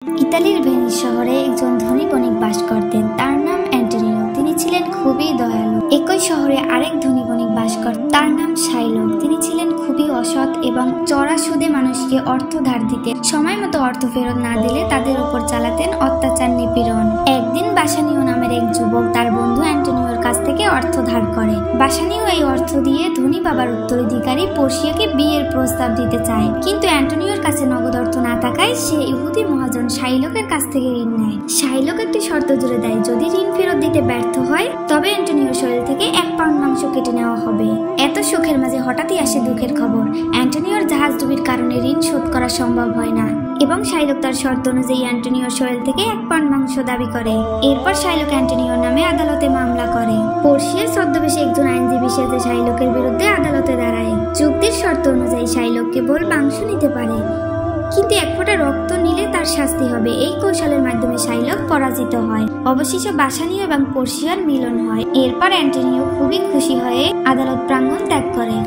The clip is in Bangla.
ইতালির ভেনিস শহরে একজন ধনী বণিক বাস করতেন। তার নাম অ্যান্টোনিও। তিনি ছিলেন খুবই দয়ালু। একই শহরে আরেক ধনী বণিক বাস করতেন। তার নাম শাইলক। তিনি ছিলেন খুবই অসৎ এবং চড়া সুদে মানুষকে অর্থ ধার দিতেন। সময় মতো অর্থ ফেরত না দিলে তাদের উপর চালাতেন অত্যাচার, নিপীড়ন। একদিন বাসানিও নামের এক যুবক তার বন্ধু অ্যান্টোনিওর কাছ থেকে অর্থ ধার করে। বাসানিও এই অর্থ দিয়ে ধনী বাবার উত্তরাধিকারী পোর্সিয়াকে বিয়ের প্রস্তাব দিতে চায়, কিন্তু অ্যান্টোনিওর কাছে নগদ অর্থ না থাকায় সে ইহুদি মহাজন শাইলকের কাছ থেকে ঋণ নেয়। শাইলক একটি শর্ত জুড়ে দেয়, যদি ঋণ ফেরত দিতে ব্যর্থ হয় তবে অ্যান্টোনিওর শরীর থেকে 1 পাউন্ড মাংস কেটে নেওয়া হবে। এত সুখের মাঝে হঠাৎই আসে দুঃখের খবর। অ্যান্টোনিওর জাহাজ ডুবির কারণে ঋণ শোধ করা সম্ভব হয় না এবং শাইলক তার শর্ত অনুযায়ী অ্যান্টোনিওর শরীর থেকে 1 পাউন্ড মাংস দাবি করে। এরপর শাইলক অ্যান্টোনিওর নামে আদালতে মামলা করে। পোর্সিয়ার ছদ্মবেশে একজন আইনজীবী সেজে শাইলকের বিরুদ্ধে আদালতে দাঁড়ায়। চুক্তির শর্ত অনুযায়ী শাইলক কেবল মাংস নিতে পারে, কিন্তু 1 ফোঁটা রক্ত নিলে তার শাস্তি হবে। এই কৌশলের মাধ্যমে শাইলক পরাজিত হয়। অবশেষে বাসানিও এবং পোর্সিয়ার মিলন হয়। এরপর অ্যান্টোনিও খুবই খুশি হয়ে আদালত প্রাঙ্গণ ত্যাগ করে।